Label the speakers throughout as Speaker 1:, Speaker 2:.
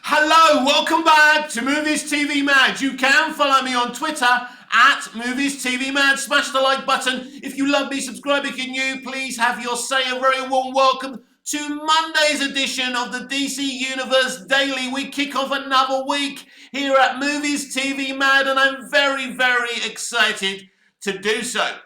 Speaker 1: Hello, welcome back to Movies TV Mad. You can follow me on Twitter at Movies TV Mad. Smash the like button. If you love me, subscribe if you're new. Please have your say. A very warm welcome to Monday's edition of the DC Universe Daily. We kick off another week here at Movies TV Mad, and I'm very, very excited to do so.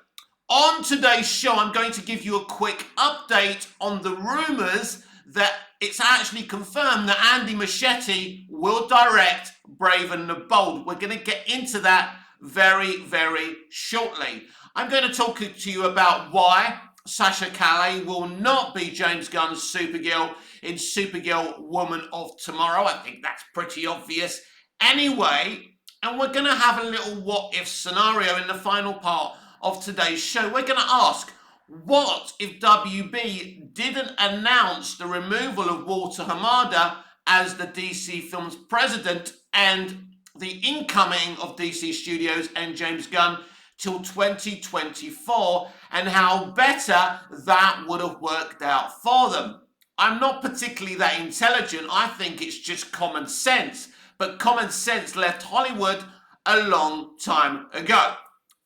Speaker 1: On today's show, I'm going to give you a quick update on the rumours that it's actually confirmed that Andy Muschietti will direct Brave and the Bold. We're going to get into that very, very shortly. I'm going to talk to you about why Sasha Calle will not be James Gunn's Supergirl in Supergirl Woman of Tomorrow. I think that's pretty obvious anyway. And we're going to have a little what-if scenario in the final part of today's show. We're going to ask, what if WB didn't announce the removal of Walter Hamada as the DC Films president and the incoming of DC Studios and James Gunn till 2024, and how better that would have worked out for them? I'm not particularly that intelligent. I think it's just common sense, but common sense left Hollywood a long time ago.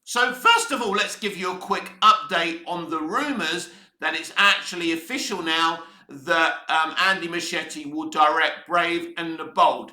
Speaker 1: So first of all, let's give you a quick update on the rumours that it's actually official now that Andy Muschietti will direct Brave and the Bold.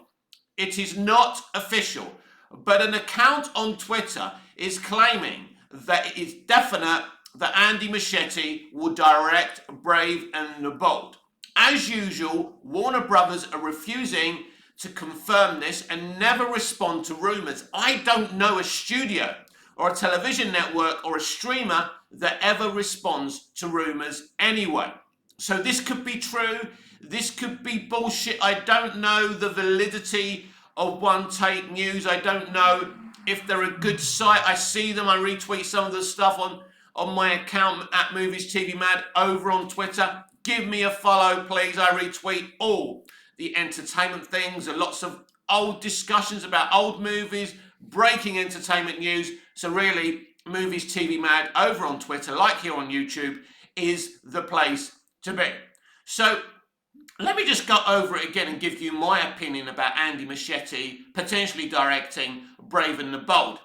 Speaker 1: It is not official, but an account on Twitter is claiming that it is definite that Andy Muschietti will direct Brave and the Bold. As usual, Warner Brothers are refusing to confirm this and never respond to rumours. I don't know a studio or a television network or a streamer that ever responds to rumours anyway. So this could be true, this could be bullshit. I don't know the validity of One Take News. I don't know if they're a good site. I see them, I retweet some of the stuff on my account at Movies TV Mad over on Twitter. Give me a follow, please. I retweet all the entertainment things and lots of old discussions about old movies, breaking entertainment news. So really, Movies TV Mad over on Twitter, like here on YouTube, is the place to be. So let me just go over it again and give you my opinion about Andy Muschietti potentially directing Brave and the Bold.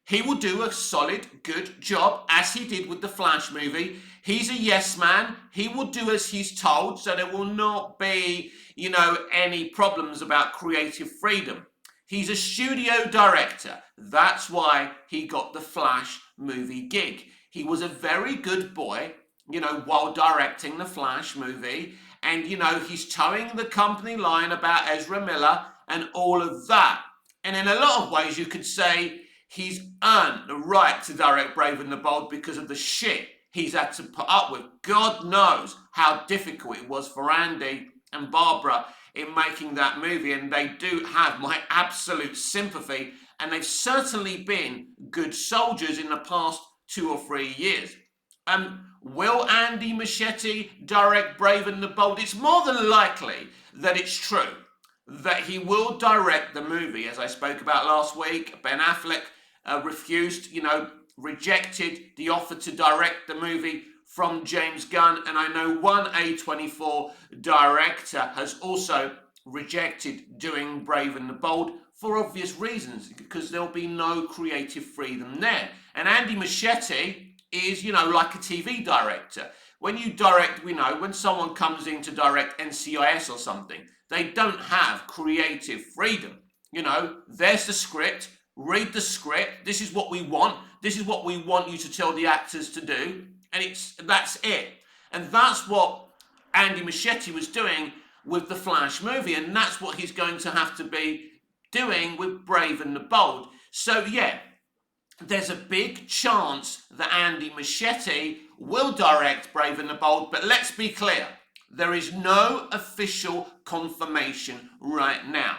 Speaker 1: He will do a solid, good job, as he did with the Flash movie. He's a yes man. He will do as he's told, so there will not be, any problems about creative freedom. He's a studio director. That's why he got the Flash movie gig. He was a very good boy, while directing the Flash movie. And, he's towing the company line about Ezra Miller and all of that. And in a lot of ways, you could say he's earned the right to direct Brave and the Bold because of the shit he's had to put up with. God knows how difficult it was for Andy and Barbara in making that movie, and they do have my absolute sympathy, and they've certainly been good soldiers in the past 2 or 3 years. Will Andy Muschietti direct Brave and the Bold? It's more than likely that it's true that he will direct the movie. As I spoke about last week, Ben Affleck rejected the offer to direct the movie from James Gunn, and I know one A24 director has also rejected doing Brave and the Bold for obvious reasons, because there'll be no creative freedom there. And Andy Muschietti is, like a TV director. When you direct, when someone comes in to direct NCIS or something, they don't have creative freedom. There's the script, read the script, this is what we want, this is what we want you to tell the actors to do, and that's it. And that's what Andy Muschietti was doing with the Flash movie, and that's what he's going to have to be doing with Brave and the Bold. So yeah, there's a big chance that Andy Muschietti will direct Brave and the Bold, but let's be clear, there is no official confirmation right now.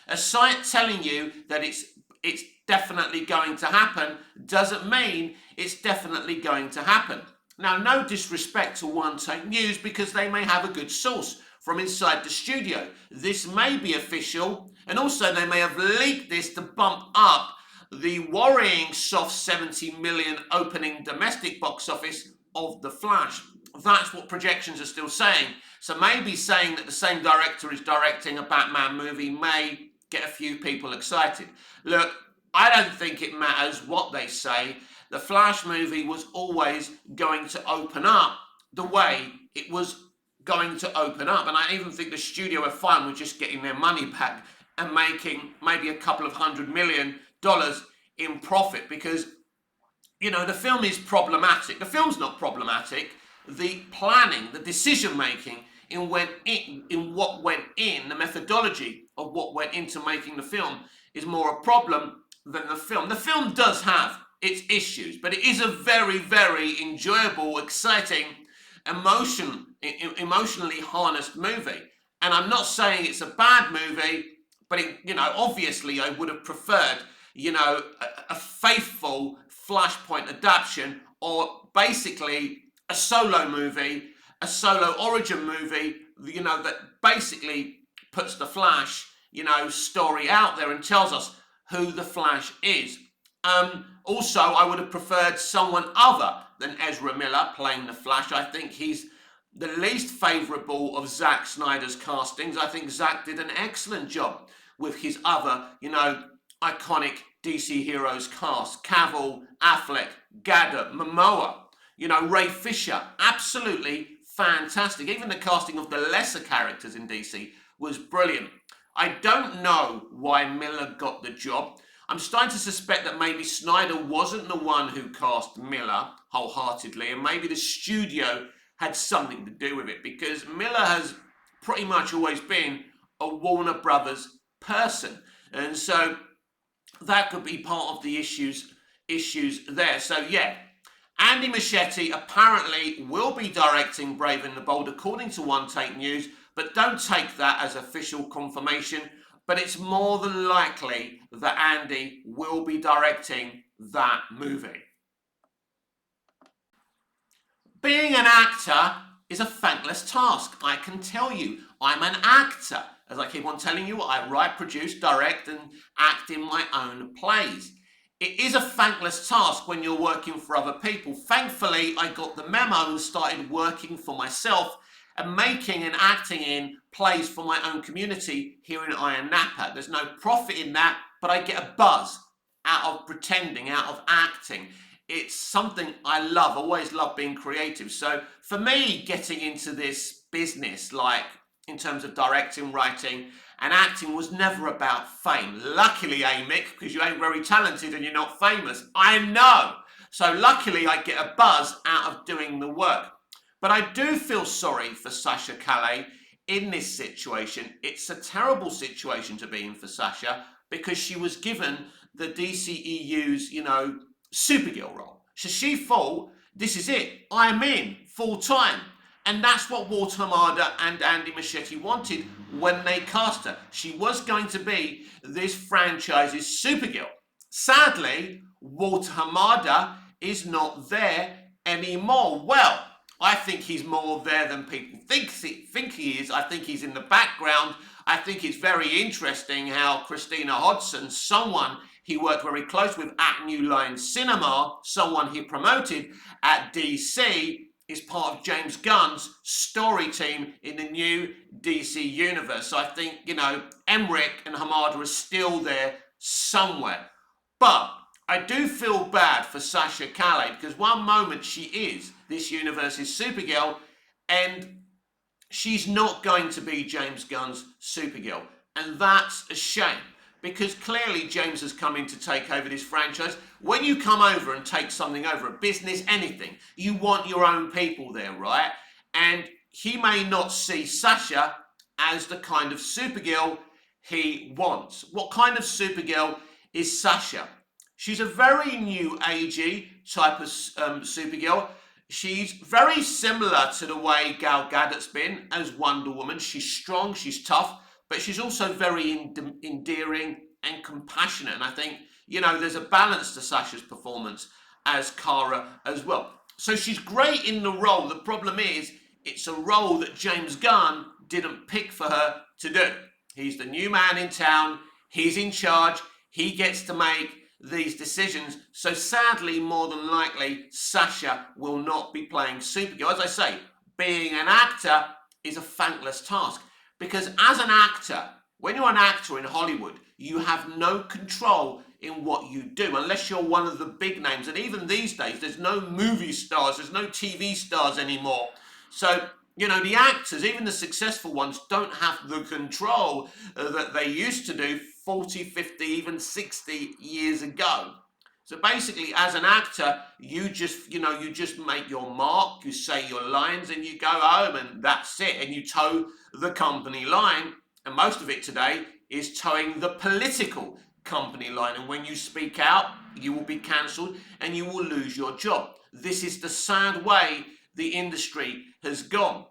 Speaker 1: A site telling you that it's definitely going to happen doesn't mean it's definitely going to happen. Now, no disrespect to One Take News, because they may have a good source from inside the studio. This may be official, and also they may have leaked this to bump up the worrying soft 70 million opening domestic box office of The Flash. That's what projections are still saying. So maybe saying that the same director is directing a Batman movie may get a few people excited. Look, I don't think it matters what they say. The Flash movie was always going to open up the way it was going to open up. And I even think the studio are fine with just getting their money back and making maybe a couple of $100 million in profit, because the film is problematic. The film's not problematic. The planning, the decision making in what went in, the methodology of what went into making the film is more a problem than the film. The film does have its issues, but it is a very, very enjoyable, exciting, emotionally harnessed movie. And I'm not saying it's a bad movie, but obviously I would have preferred, a faithful Flashpoint adaptation, or basically a solo movie, a solo origin movie, that basically puts the Flash, story out there and tells us who the Flash is. Also, I would have preferred someone other than Ezra Miller playing the Flash. I think he's the least favourable of Zack Snyder's castings. I think Zack did an excellent job with his other, iconic DC heroes cast. Cavill, Affleck, Gadot, Momoa, Ray Fisher. Absolutely fantastic. Even the casting of the lesser characters in DC was brilliant. I don't know why Miller got the job. I'm starting to suspect that maybe Snyder wasn't the one who cast Miller wholeheartedly, and maybe the studio had something to do with it, because Miller has pretty much always been a Warner Brothers person. And so that could be part of the issues there. So yeah, Andy Muschietti apparently will be directing Brave and the Bold, according to One Take News, but don't take that as official confirmation. But it's more than likely that Andy will be directing that movie. Being an actor is a thankless task, I can tell you. I'm an actor. As I keep on telling you, I write, produce, direct, and act in my own plays. It is a thankless task when you're working for other people. Thankfully, I got the memo and started working for myself and making and acting in plays for my own community here in Iron Napa. There's no profit in that, but I get a buzz out of pretending, out of acting. It's something I love, always love being creative. So for me, getting into this business, like in terms of directing, writing, and acting, was never about fame. Luckily, Mick, because you ain't very talented and you're not famous. I know. So luckily, I get a buzz out of doing the work. But I do feel sorry for Sasha Calle in this situation. It's a terrible situation to be in for Sasha, because she was given the DCEU's, Supergirl role. So she thought, this is it. I'm in full time. And that's what Walter Hamada and Andy Muschietti wanted when they cast her. She was going to be this franchise's Supergirl. Sadly, Walter Hamada is not there anymore. Well, I think he's more there than people think he is. I think he's in the background. I think it's very interesting how Christina Hodson, someone he worked very close with at New Line Cinema, someone he promoted at DC, is part of James Gunn's story team in the new DC universe. So I think, Emmerich and Hamada are still there somewhere. But I do feel bad for Sasha Calle, because one moment she is this universe's Supergirl, and she's not going to be James Gunn's Supergirl. And that's a shame, because clearly James has come in to take over this franchise. When you come over and take something over, a business, anything, you want your own people there, right? And he may not see Sasha as the kind of Supergirl he wants. What kind of Supergirl is Sasha? She's a very new agey type of Supergirl. She's very similar to the way Gal Gadot's been as Wonder Woman. She's strong, she's tough, but she's also very endearing and compassionate. And I think, there's a balance to Sasha's performance as Kara as well. So she's great in the role. The problem is, it's a role that James Gunn didn't pick for her to do. He's the new man in town. He's in charge. He gets to make these decisions. So sadly, more than likely, Sasha will not be playing Supergirl. As I say, being an actor is a thankless task, because as an actor, when you're an actor in Hollywood, you have no control in what you do unless you're one of the big names. And even these days, there's no movie stars, there's no TV stars anymore. So, you know, the actors, even the successful ones, don't have the control that they used to do 40, 50, even 60 years ago. So basically, as an actor, you just make your mark, you say your lines, and you go home, and that's it. And you toe the company line. And most of it today is towing the political company line. And when you speak out, you will be cancelled and you will lose your job. This is the sad way the industry has gone.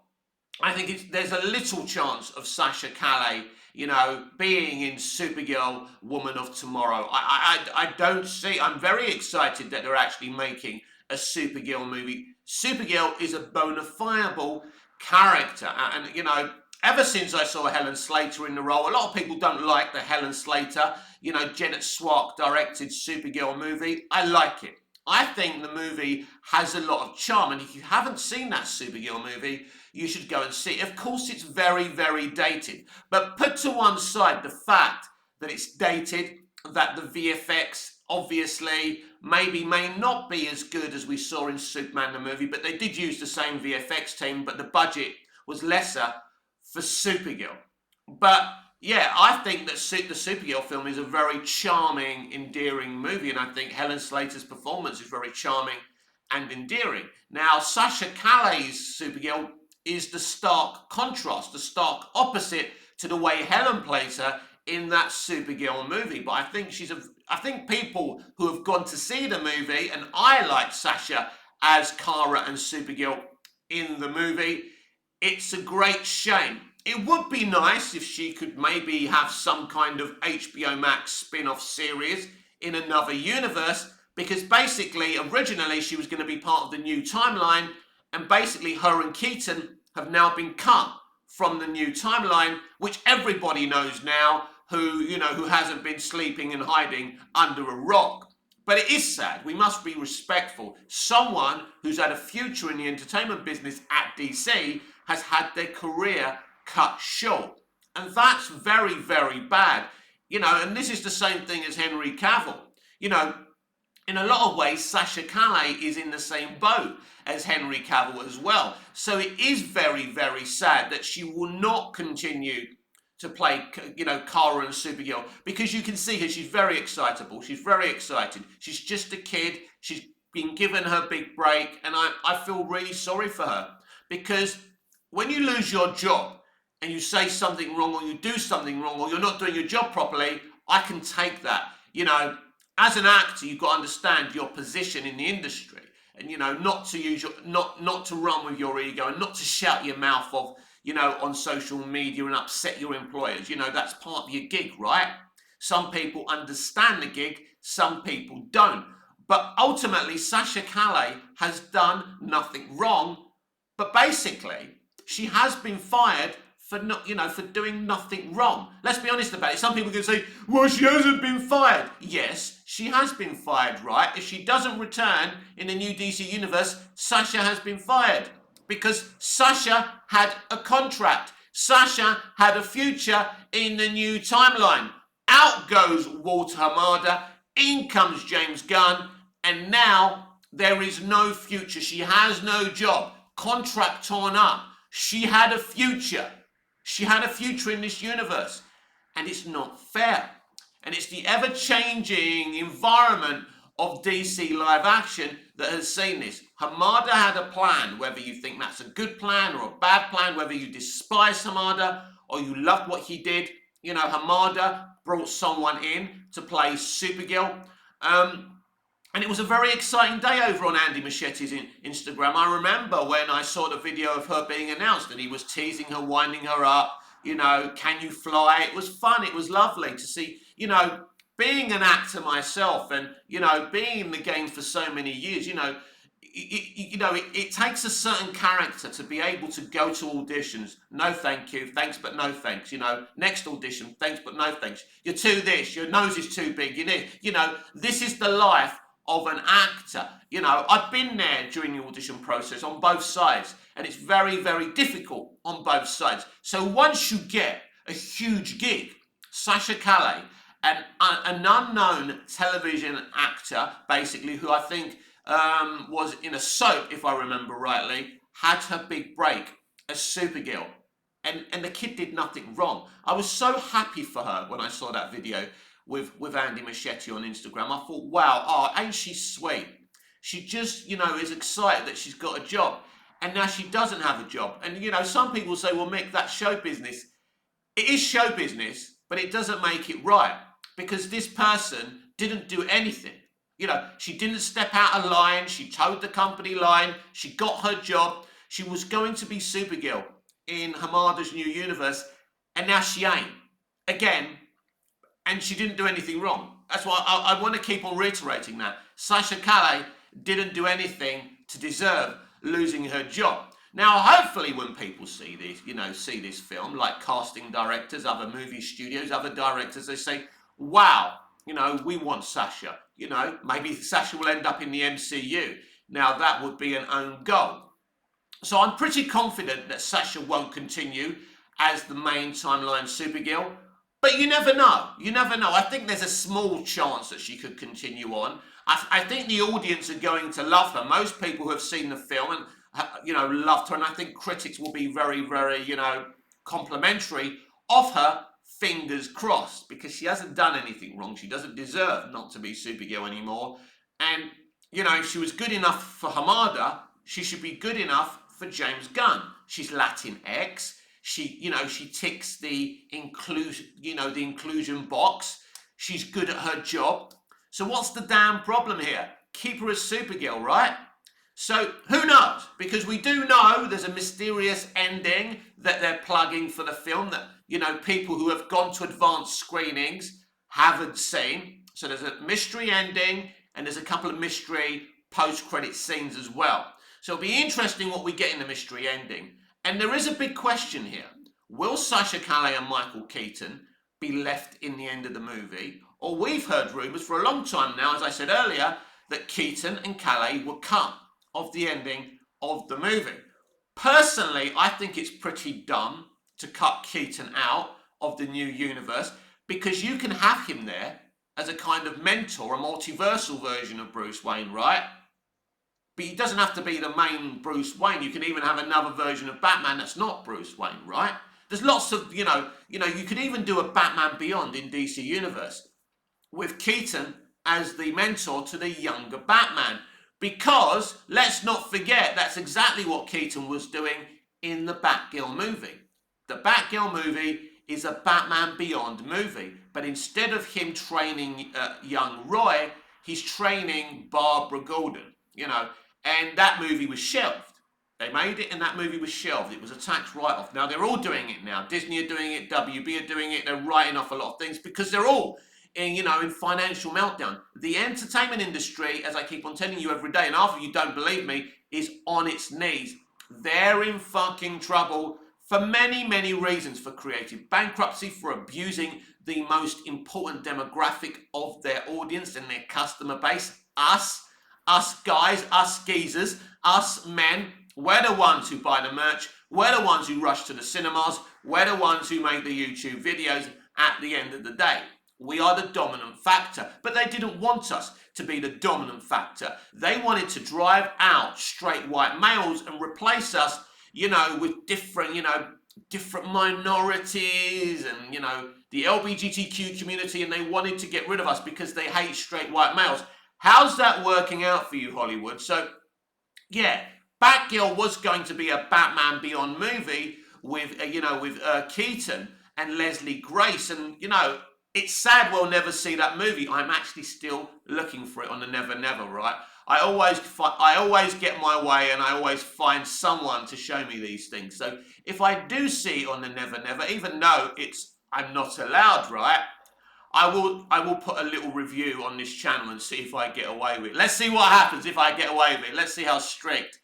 Speaker 1: I think there's a little chance of Sasha Calle, you know, being in Supergirl, Woman of Tomorrow. I don't see. I'm very excited that they're actually making a Supergirl movie. Supergirl is a bona fide character, and you know, ever since I saw Helen Slater in the role, a lot of people don't like the Helen Slater, you know, Janet Swark directed Supergirl movie. I like it. I think the movie has a lot of charm, and if you haven't seen that Supergirl movie, you should go and see it. Of course, it's very, very dated, but put to one side the fact that it's dated, that the VFX obviously may not be as good as we saw in Superman the movie, but they did use the same VFX team, but the budget was lesser for Supergirl. But yeah, I think that the Supergirl film is a very charming, endearing movie, and I think Helen Slater's performance is very charming and endearing. Now, Sasha Calle's Supergirl is the stark contrast, the stark opposite to the way Helen plays her in that Supergirl movie. But I think people who have gone to see the movie, and I like Sasha as Kara and Supergirl in the movie, it's a great shame. It would be nice if she could maybe have some kind of HBO Max spin-off series in another universe, because basically, originally, she was going to be part of the new timeline, and basically her and Keaton have now been cut from the new timeline, which everybody knows now, who hasn't been sleeping and hiding under a rock. But it is sad. We must be respectful. Someone who's had a future in the entertainment business at DC has had their career cut short. And that's very, very bad. You know, and this is the same thing as Henry Cavill. You know, in a lot of ways, Sasha Calle is in the same boat as Henry Cavill as well. So it is very, very sad that she will not continue to play, you know, Kara and Supergirl, because you can see her, she's very excitable, she's very excited. She's just a kid, she's been given her big break, and I feel really sorry for her, because when you lose your job and you say something wrong, or you do something wrong, or you're not doing your job properly, I can take that. You know, as an actor, you've got to understand your position in the industry, and you know, not to run with your ego, and not to shout your mouth off, you know, on social media and upset your employers. You know, that's part of your gig, right? Some people understand the gig, some people don't. But ultimately, Sasha Calle has done nothing wrong. But basically, she has been fired for for doing nothing wrong. Let's be honest about it. Some people can say, well, she hasn't been fired. Yes, she has been fired, right? If she doesn't return in the new DC universe, Sasha has been fired, because Sasha had a contract. Sasha had a future in the new timeline. Out goes Walter Hamada, in comes James Gunn, and now there is no future. She has no job. Contract torn up. She had a future. She had a future in this universe. And it's not fair. And it's the ever-changing environment of DC live action that has seen this. Hamada had a plan, whether you think that's a good plan or a bad plan, whether you despise Hamada or you love what he did. You know, Hamada brought someone in to play Supergirl. And it was a very exciting day over on Andy Muschetti's Instagram. I remember when I saw the video of her being announced, and he was teasing her, winding her up, you know, can you fly? It was fun. It was lovely to see, you know, being an actor myself, and, you know, being in the game for so many years, you know, it takes a certain character to be able to go to auditions. No, thank you. Thanks, but no thanks. Next audition. Thanks, but no thanks. You're too this. Your nose is too big. This is the life of an actor. I've been there during the audition process on both sides, and it's very, very difficult on both sides. So once you get a huge gig, Sasha Calais, an unknown television actor, basically, who I think was in a soap, if I remember rightly, had her big break as Supergirl. And the kid did nothing wrong. I was so happy for her when I saw that video with Andy Muschietti on Instagram. I thought, wow, ain't she sweet? She just, is excited that she's got a job. And now she doesn't have a job. And, some people say, well, Mick, that's show business. It is show business, but it doesn't make it right. Because this person didn't do anything. She didn't step out of line. She towed the company line. She got her job. She was going to be Supergirl in Hamada's new universe. And now she ain't. Again, and she didn't do anything wrong. That's why I want to keep on reiterating that. Sasha Calais didn't do anything to deserve losing her job. Now, hopefully when people see this film, like casting directors, other movie studios, other directors, they say, wow, we want Sasha. Maybe Sasha will end up in the MCU. Now, that would be an own goal. So I'm pretty confident that Sasha won't continue as the main timeline Supergirl. But you never know. You never know. I think there's a small chance that she could continue on. I think the audience are going to love her. Most people who have seen the film and, loved her. And I think critics will be very, very, complimentary of her. Fingers crossed, because she hasn't done anything wrong. She doesn't deserve not to be Supergirl anymore. And, if she was good enough for Hamada, she should be good enough for James Gunn. She's Latinx. She ticks the inclusion box. She's good at her job. So what's the damn problem here? Keep her as Supergirl, right? So who knows? Because we do know there's a mysterious ending that they're plugging for the film that, people who have gone to advanced screenings haven't seen. So there's a mystery ending and there's a couple of mystery post-credit scenes as well. So it'll be interesting what we get in the mystery ending. And there is a big question here. Will Sasha Calais and Michael Keaton be left in the end of the movie? Or we've heard rumours for a long time now, as I said earlier, that Keaton and Calais were cut of the ending of the movie. Personally, I think it's pretty dumb to cut Keaton out of the new universe, because you can have him there as a kind of mentor, a multiversal version of Bruce Wayne, right? But he doesn't have to be the main Bruce Wayne. You can even have another version of Batman that's not Bruce Wayne, right? There's lots of, you could even do a Batman Beyond in DC Universe with Keaton as the mentor to the younger Batman. Because, let's not forget, that's exactly what Keaton was doing in the Batgirl movie. The Batgirl movie is a Batman Beyond movie. But instead of him training young Roy, he's training Barbara Gordon, And that movie was shelved. They made it and that movie was shelved. It was a tax write-off. Now, they're all doing it now. Disney are doing it, WB are doing it. They're writing off a lot of things because they're all in financial meltdown. The entertainment industry, as I keep on telling you every day, and half of you don't believe me, is on its knees. They're in fucking trouble for many, many reasons. For creative bankruptcy, for abusing the most important demographic of their audience and their customer base. Us guys, us geezers, us men. We're the ones who buy the merch. We're the ones who rush to the cinemas. We're the ones who make the YouTube videos at the end of the day. We are the dominant factor. But they didn't want us to be the dominant factor. They wanted to drive out straight white males and replace us, with different minorities and, the LGBTQ community, and they wanted to get rid of us because they hate straight white males. How's that working out for you, Hollywood? So, yeah, Batgirl was going to be a Batman Beyond movie with Keaton and Leslie Grace, and, it's sad we'll never see that movie. I'm actually still looking for it on the Never Never, right? I always get my way and I always find someone to show me these things. So if I do see it on the Never Never, even though I'm not allowed, right? I will put a little review on this channel and see if I get away with it. Let's see what happens if I get away with it. Let's see how strict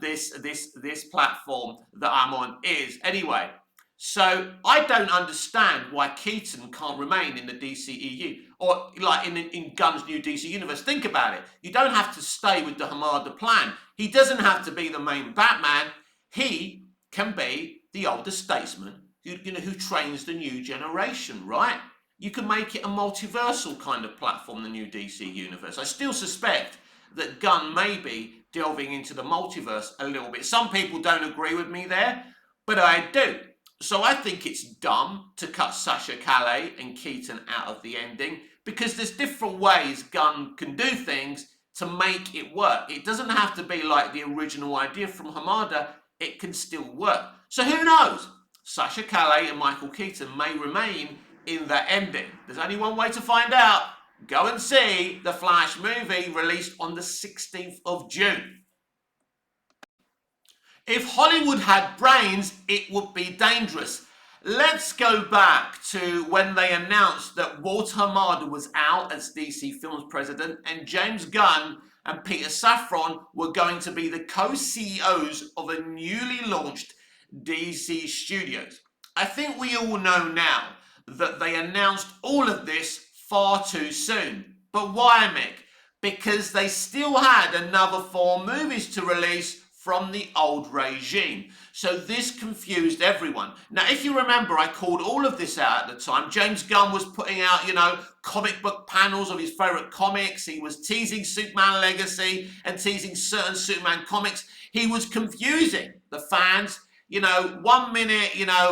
Speaker 1: this platform that I'm on is. Anyway, so I don't understand why Keaton can't remain in the DCEU or like in Gunn's new DC universe. Think about it. You don't have to stay with the Hamada plan. He doesn't have to be the main Batman. He can be the older statesman who trains the new generation, right? You can make it a multiversal kind of platform, the new DC universe. I still suspect that Gunn may be delving into the multiverse a little bit. Some people don't agree with me there, but I do. So I think it's dumb to cut Sasha Calle and Keaton out of the ending because there's different ways Gunn can do things to make it work. It doesn't have to be like the original idea from Hamada. It can still work. So who knows? Sasha Calle and Michael Keaton may remain in that ending. There's only one way to find out. Go and see the Flash movie released on the 16th of June. If Hollywood had brains, it would be dangerous. Let's go back to when they announced that Walter Hamada was out as DC Films president and James Gunn and Peter Safran were going to be the co-CEOs of a newly launched DC Studios. I think we all know now that they announced all of this far too soon. But why, Mick? Because they still had another 4 movies to release from the old regime. So this confused everyone. Now, if you remember, I called all of this out at the time. James Gunn was putting out, comic book panels of his favourite comics. He was teasing Superman Legacy and teasing certain Superman comics. He was confusing the fans. 1 minute,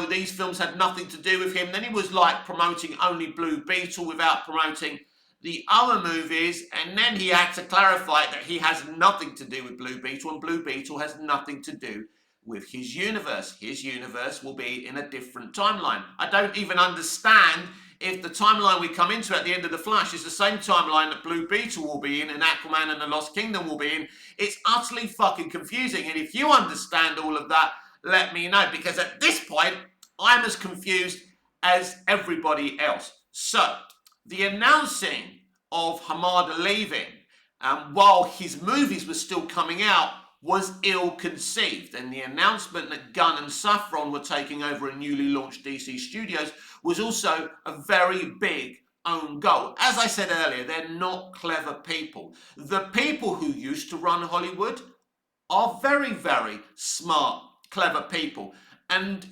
Speaker 1: these films had nothing to do with him. Then he was like promoting only Blue Beetle without promoting the other movies. And then he had to clarify that he has nothing to do with Blue Beetle and Blue Beetle has nothing to do with his universe. His universe will be in a different timeline. I don't even understand if the timeline we come into at the end of The Flash is the same timeline that Blue Beetle will be in and Aquaman and the Lost Kingdom will be in. It's utterly fucking confusing. And if you understand all of that, let me know, because at this point, I'm as confused as everybody else. So, the announcing of Hamada leaving while his movies were still coming out was ill-conceived, and the announcement that Gunn and Safran were taking over a newly launched DC Studios was also a very big own goal. As I said earlier, they're not clever people. The people who used to run Hollywood are very, very smart, clever people. And,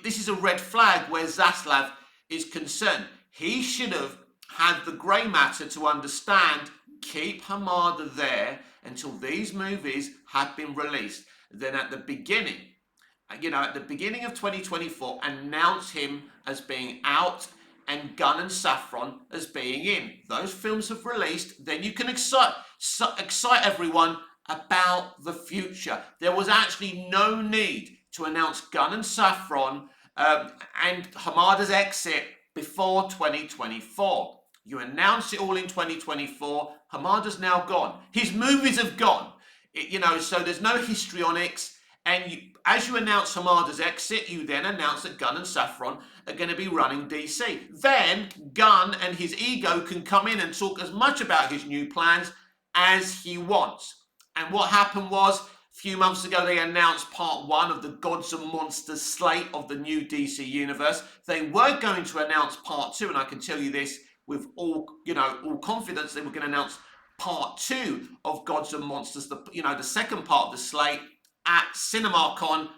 Speaker 1: this is a red flag where Zaslav is concerned. He should have had the grey matter to understand, keep Hamada there until these movies had been released. Then at the beginning, of 2024, announce him as being out and Gunn and Safran as being in. Those films have released, then you can excite everyone about the future. There was actually no need to announce Gunn and Safran and Hamada's exit before 2024. You announce it all in 2024. Hamada's now gone. His movies have gone. So there's no histrionics. And as you announce Hamada's exit, you then announce that Gunn and Safran are going to be running DC. Then Gunn and his ego can come in and talk as much about his new plans as he wants. And what happened was, a few months ago, they announced part 1 of the Gods and Monsters slate of the new DC universe. They were going to announce part 2, and I can tell you this with all confidence, they were going to announce part 2 of Gods and Monsters, the second part of the slate at CinemaCon,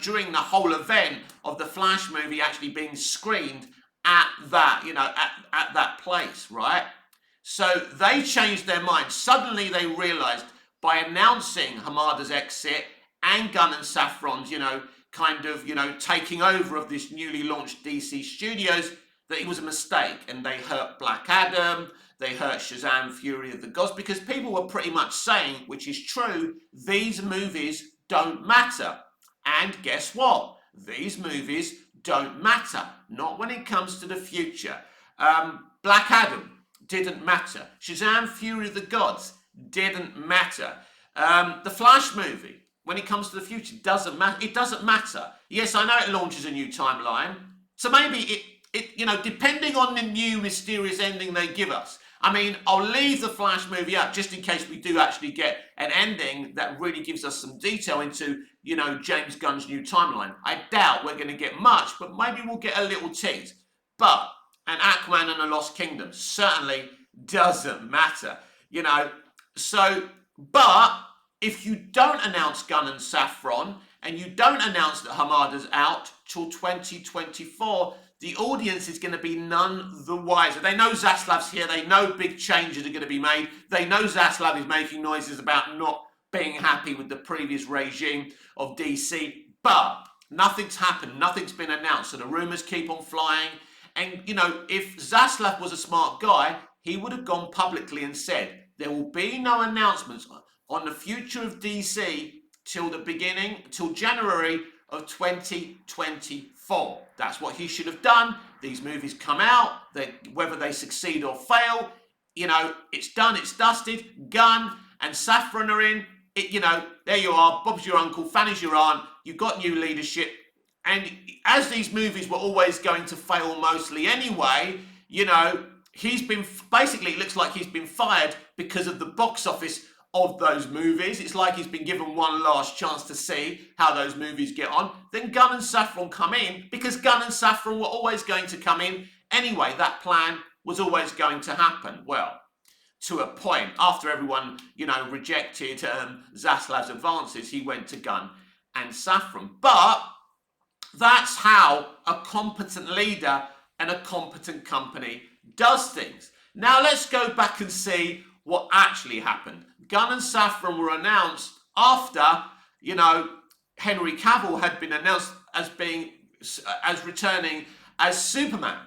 Speaker 1: during the whole event of the Flash movie actually being screened at that, at that place, right? So they changed their mind. Suddenly they realized by announcing Hamada's exit and Gunn and Safran's, taking over of this newly launched DC Studios, that it was a mistake. And they hurt Black Adam, they hurt Shazam! Fury of the Gods, because people were pretty much saying, which is true, these movies don't matter. And guess what? These movies don't matter. Not when it comes to the future. Black Adam didn't matter. Shazam! Fury of the Gods didn't matter. The Flash movie, when it comes to the future, doesn't matter. It doesn't matter. Yes, I know it launches a new timeline. So maybe depending on the new mysterious ending they give us. I mean, I'll leave the Flash movie up just in case we do actually get an ending that really gives us some detail into, James Gunn's new timeline. I doubt we're going to get much, but maybe we'll get a little tease. But an Aquaman and a Lost Kingdom certainly doesn't matter, but if you don't announce Gunn and Saffron, and you don't announce that Hamada's out till 2024, the audience is going to be none the wiser. They know Zaslav's here. They know big changes are going to be made. They know Zaslav is making noises about not being happy with the previous regime of DC. But nothing's happened. Nothing's been announced. So the rumours keep on flying. And, if Zaslav was a smart guy, he would have gone publicly and said, there will be no announcements on the future of DC till January of 2024. That's what he should have done. These movies come out, whether they succeed or fail, it's done, it's dusted. Gunn and Saffron are in. There you are. Bob's your uncle, Fanny's your aunt. You've got new leadership. And as these movies were always going to fail mostly anyway, he's been, basically it looks like he's been fired because of the box office of those movies. It's like he's been given one last chance to see how those movies get on. Then Gunn and Saffron come in because Gunn and Saffron were always going to come in anyway. That plan was always going to happen. Well, to a point, after everyone, rejected Zaslav's advances, he went to Gunn and Saffron. But that's how a competent leader and a competent company does things. Now let's go back and see what actually happened. Gunn and Saffron were announced after, Henry Cavill had been announced as returning as Superman.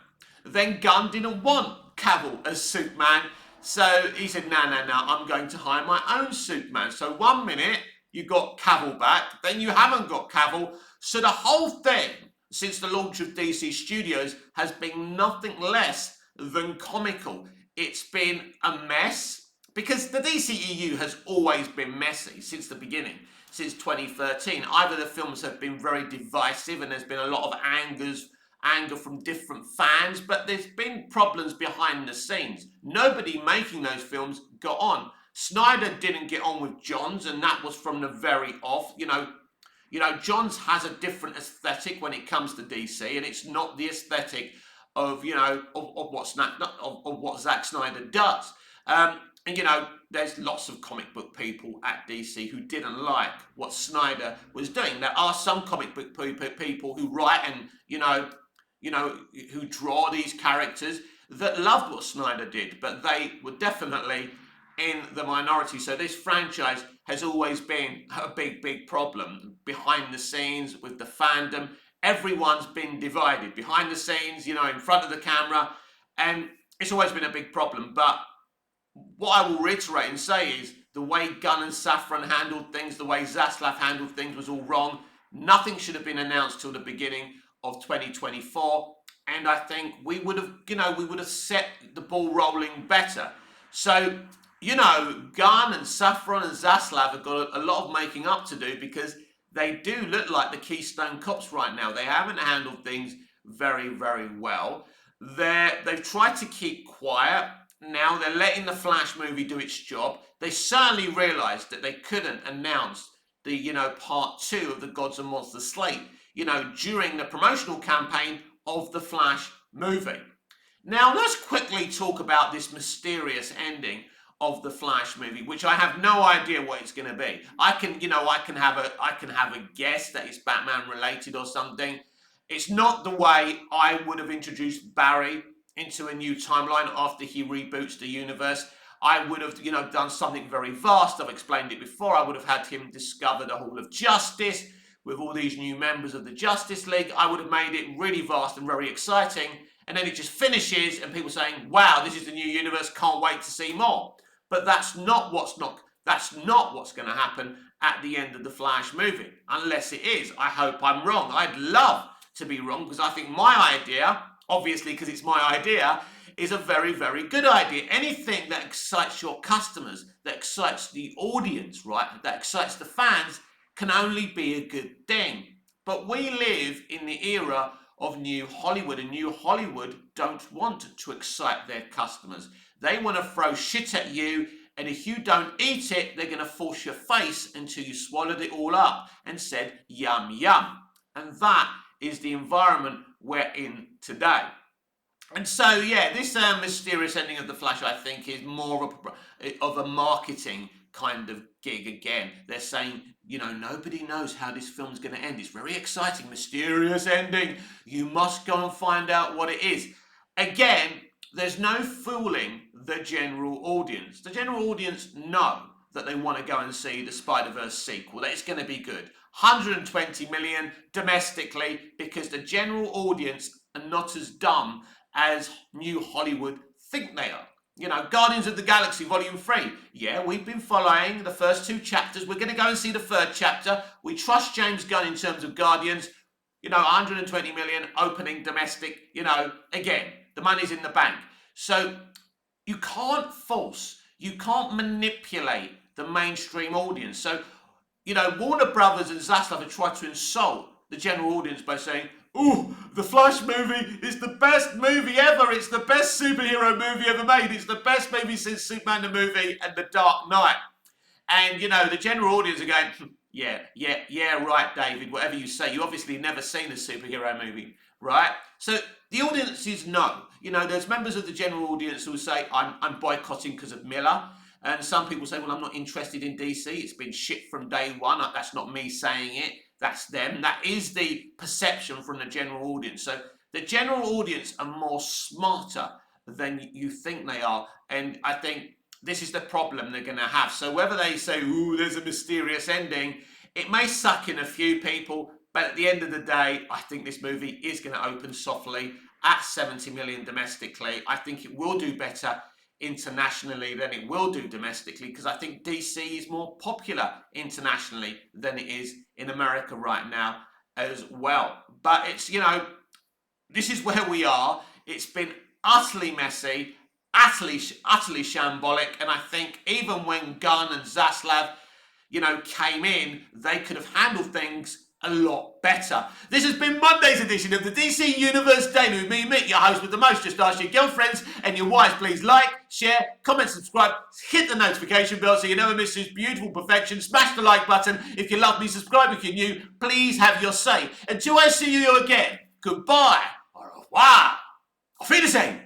Speaker 1: Then Gunn didn't want Cavill as Superman, so he said, no, I'm going to hire my own Superman. So 1 minute you got Cavill back, then you haven't got Cavill. So the whole thing, since the launch of DC Studios, has been nothing less than comical. It's been a mess. Because the DCEU has always been messy since the beginning, since 2013. Either the films have been very divisive and there's been a lot of anger from different fans, but there's been problems behind the scenes. Nobody making those films got on. Snyder didn't get on with Johns, and that was from the very off. Johns has a different aesthetic when it comes to DC, and it's not the aesthetic of what Zack Snyder does. And there's lots of comic book people at DC who didn't like what Snyder was doing. There are some comic book people who write and, who draw these characters that loved what Snyder did, but they were definitely in the minority. So this franchise has always been a big problem behind the scenes with the fandom. Everyone's been divided behind the scenes, in front of the camera, and it's always been a big problem. But what I will reiterate and say is the way Gunn and Saffron handled things, the way Zaslav handled things was all wrong. Nothing should have been announced till the beginning of 2024. And I think we would have set the ball rolling better. So, Gunn and Saffron and Zaslav have got a lot of making up to do because they do look like the Keystone Cops right now. They haven't handled things very, very well. They've tried to keep quiet. Now they're letting the Flash movie do its job. They certainly realised that they couldn't announce the, part 2 of the Gods and Monsters slate, during the promotional campaign of the Flash movie. Now let's quickly talk about this mysterious ending of the Flash movie, which I have no idea what it's going to be. I can have a guess that it's Batman related or something. It's not the way I would have introduced Barry into a new timeline after he reboots the universe. I would have, done something very vast. I've explained it before. I would have had him discover the Hall of Justice with all these new members of the Justice League. I would have made it really vast and very exciting. And then it just finishes and people saying, wow, this is the new universe. Can't wait to see more. But that's not what's going to happen at the end of the Flash movie. Unless it is. I hope I'm wrong. I'd love to be wrong because I think my idea, obviously because it's my idea, is a very, very good idea. Anything that excites your customers, that excites the audience, right, that excites the fans, can only be a good thing. But we live in the era of New Hollywood, and New Hollywood don't want to excite their customers. They want to throw shit at you, and if you don't eat it, they're going to force your face until you swallowed it all up and said, yum, yum. And that is the environment we're in today. And so, yeah, this mysterious ending of The Flash, I think, is more of a marketing kind of gig again. They're saying, you know, nobody knows how this film's going to end. It's very exciting, mysterious ending. You must go and find out what it is. Again, there's no fooling the general audience. The general audience know that they want to go and see the Spider-Verse sequel, that it's going to be good. 120 million domestically, because the general audience are not as dumb as New Hollywood think they are. You know, Guardians of the Galaxy Volume 3. Yeah, we've been following the first 2 chapters. We're going to go and see the 3rd chapter. We trust James Gunn in terms of Guardians. You know, 120 million opening domestic. You know, again, the money's in the bank. So you can't manipulate the mainstream audience. So, you know, Warner Brothers and Zaslav have tried to insult the general audience by saying, ooh, the Flash movie is the best movie ever. It's the best superhero movie ever made. It's the best movie since Superman the movie and The Dark Knight. And, you know, the general audience are going, yeah, right, David, whatever you say. You obviously never seen a superhero movie, right? So the audiences know. You know, there's members of the general audience who will say, I'm boycotting because of Miller. And some people say, well, I'm not interested in DC. It's been shit from day one. That's not me saying it. That's them. That is the perception from the general audience. So the general audience are more smarter than you think they are. And I think this is the problem they're going to have. So whether they say, ooh, there's a mysterious ending, it may suck in a few people. But at the end of the day, I think this movie is going to open softly at 70 million domestically. I think it will do better internationally than it will do domestically, because I think DC is more popular internationally than it is in America right now as well. But it's, you know, this is where we are. It's been utterly messy, utterly shambolic, and I think even when Gunn and Zaslav, you know, came in, they could have handled things a lot better. This has been Monday's edition of the DC Universe Daily with me, Mick, your host with the most. Just ask your girlfriends and your wives. Please like, share, comment, subscribe, hit the notification bell so you never miss this beautiful perfection. Smash the like button. If you love me, subscribe if you're new. Please have your say. Until I see you again, goodbye, au revoir, auf Wiedersehen.